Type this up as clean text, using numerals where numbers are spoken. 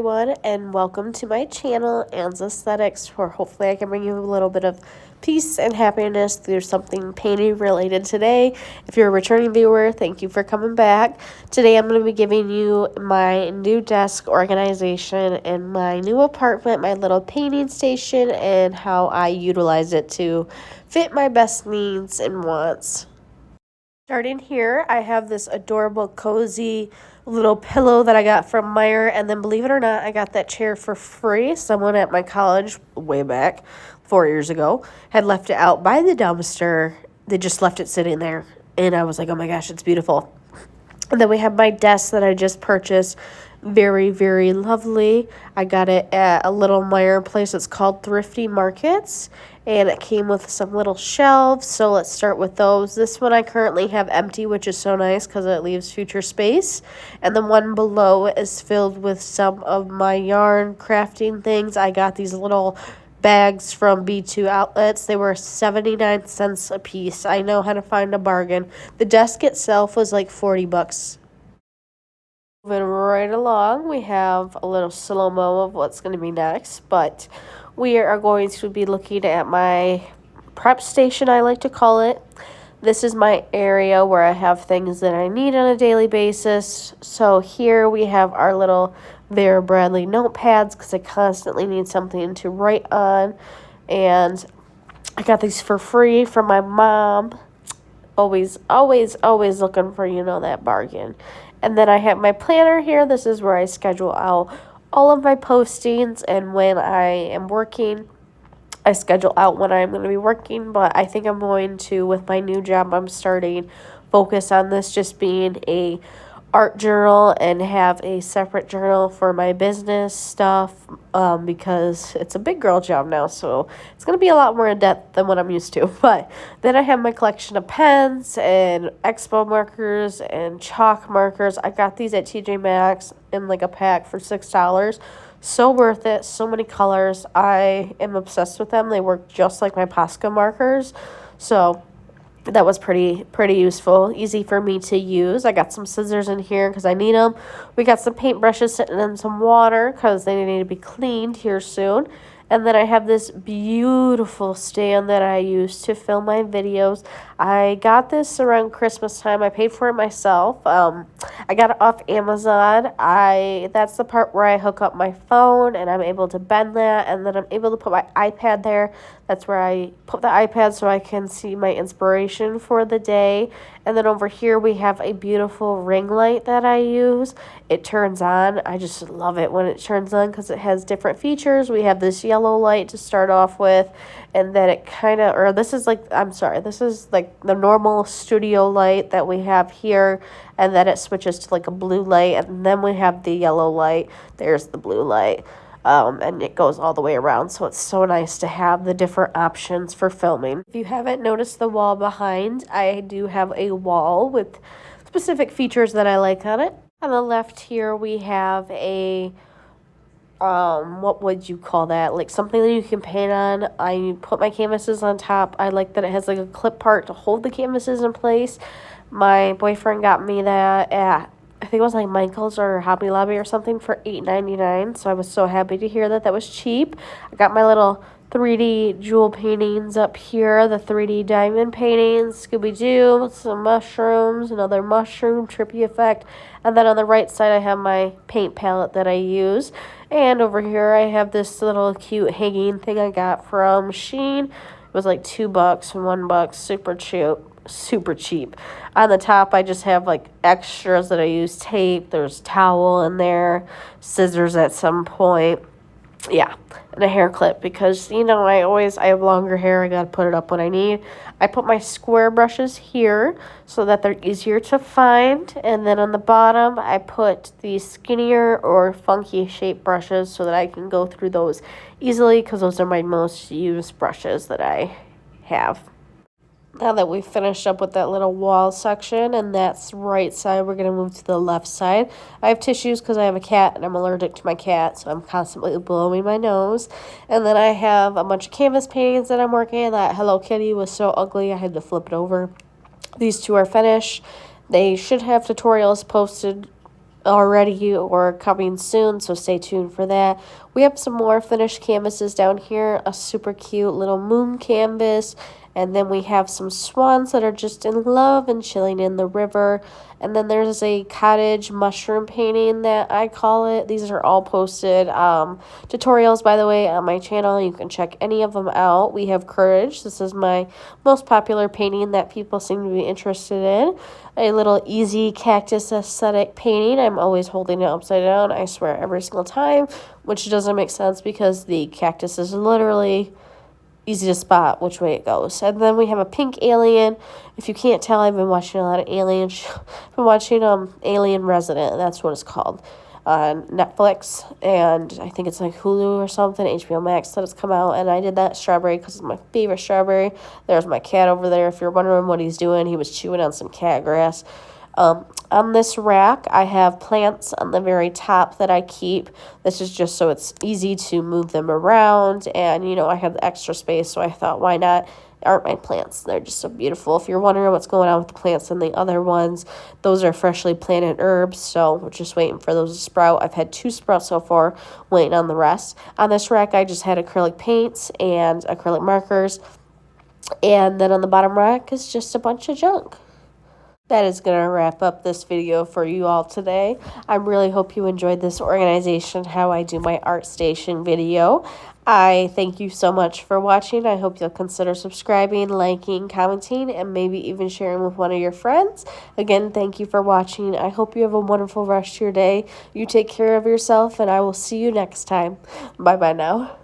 Everyone, and welcome to my channel, Anne's Aesthetics, where hopefully I can bring you a little bit of peace and happiness through something painting related today. If you're a returning viewer, thank you for coming back. Today I'm going to be giving you my new desk organization in my new apartment, my little painting station, and how I utilize it to fit my best needs and wants. Starting here, I have this adorable, cozy little pillow that I got from Meyer, and then believe it or not, I got that chair for free. Someone at my college, way back, 4 years ago, had left it out by the dumpster. They just left it sitting there, and I was like, oh my gosh, it's beautiful. And then we have my desk that I just purchased. Very, very lovely. I got it at a little Meyer place. It's called Thrifty Markets. And it came with some little shelves. So let's start with those. This one I currently have empty, which is so nice because it leaves future space. And the one below is filled with some of my yarn crafting things. I got these little bags from B2 outlets. They were 79 cents a piece. I know how to find a bargain. The desk itself was like $40. Moving right along, we have a little slow-mo of what's going to be next, but we are going to be looking at my prep station, I like to call it. This is my area where I have things that I need on a daily basis. So here we have our little Vera Bradley notepads because I constantly need something to write on. And I got these for free from my mom. Always looking for, that bargain. And then I have my planner here. This is where I schedule out all of my postings, and when I am working, I schedule out when I'm going to be working. But I think I'm going to, with my new job I'm starting, focus on this just being a art journal and have a separate journal for my business stuff, because it's a big girl job now, so it's going to be a lot more in depth than what I'm used to. But then I have my collection of pens and expo markers and chalk markers. I got these at TJ Maxx in like a pack for $6. So worth it. So many colors. I am obsessed with them. They work just like my Posca markers, so that was pretty useful, easy for me to use. I got some scissors in here because I need them. We got some paintbrushes sitting in some water because they need to be cleaned here soon. And then I have this beautiful stand that I use to film my videos. I got this around Christmas time. I paid for it myself. I got it off Amazon. That's the part where I hook up my phone and I'm able to bend that, and then I'm able to put my iPad there. That's where I put the iPad so I can see my inspiration for the day. And then over here we have a beautiful ring light that I use. It turns on. I just love it when it turns on because it has different features. We have this yellow light to start off with, and then this is like the normal studio light that we have here, and then it switches to like a blue light, and then we have the yellow light. There's the blue light. And it goes all the way around, so it's so nice to have the different options for filming. If you haven't noticed the wall behind, I do have a wall with specific features that I like on it. On the left here, we have a, what would you call that? Like something that you can paint on. I put my canvases on top. I like that it has like a clip part to hold the canvases in place. My boyfriend got me that at, I think it was like Michael's or Hobby Lobby or something, for $8.99. So I was so happy to hear that was cheap. I got my little 3D jewel paintings up here, the 3D diamond paintings, Scooby-Doo, some mushrooms, another mushroom, trippy effect. And then on the right side, I have my paint palette that I use. And over here, I have this little cute hanging thing I got from Shein. It was like $2 and $1, super cheap. On the top, I just have like extras that I use. Tape, there's towel in there, scissors at some point. Yeah, and a hair clip because, I have longer hair. I got to put it up when I need. I put my square brushes here so that they're easier to find. And then on the bottom, I put the skinnier or funky shape brushes so that I can go through those easily because those are my most used brushes that I have. Now that we've finished up with that little wall section, and that's right side, we're going to move to the left side. I have tissues because I have a cat, and I'm allergic to my cat, so I'm constantly blowing my nose. And then I have a bunch of canvas paintings that I'm working on. That Hello Kitty was so ugly, I had to flip it over. These two are finished. They should have tutorials posted already or coming soon, so stay tuned for that. We have some more finished canvases down here, a super cute little moon canvas, and then we have some swans that are just in love and chilling in the river. And then there's a cottage mushroom painting that I call it. These are all posted tutorials, by the way, on my channel. You can check any of them out. We have Courage. This is my most popular painting that people seem to be interested in. A little easy cactus aesthetic painting. I'm always holding it upside down, I swear, every single time, which doesn't make sense because the cactus is literally easy to spot which way it goes. And then we have a pink alien. If you can't tell, I've been watching a lot of Alien. I've been watching Alien Resident, that's what it's called, on Netflix, and I think it's like Hulu or something, HBO Max, that it's come out. And I did that strawberry because it's my favorite strawberry. There's my cat over there. If you're wondering what he's doing, he was chewing on some cat grass. On this rack, I have plants on the very top that I keep. This is just so it's easy to move them around, and, you know, I have the extra space, so I thought, why not? Aren't my plants? They're just so beautiful. If you're wondering what's going on with the plants and the other ones, those are freshly planted herbs, so we're just waiting for those to sprout. I've had 2 sprouts so far, waiting on the rest. On this rack, I just had acrylic paints and acrylic markers, and then on the bottom rack is just a bunch of junk. That is going to wrap up this video for you all today. I really hope you enjoyed this organization, how I do my art station video. I thank you so much for watching. I hope you'll consider subscribing, liking, commenting, and maybe even sharing with one of your friends. Again, thank you for watching. I hope you have a wonderful rest of your day. You take care of yourself, and I will see you next time. Bye-bye now.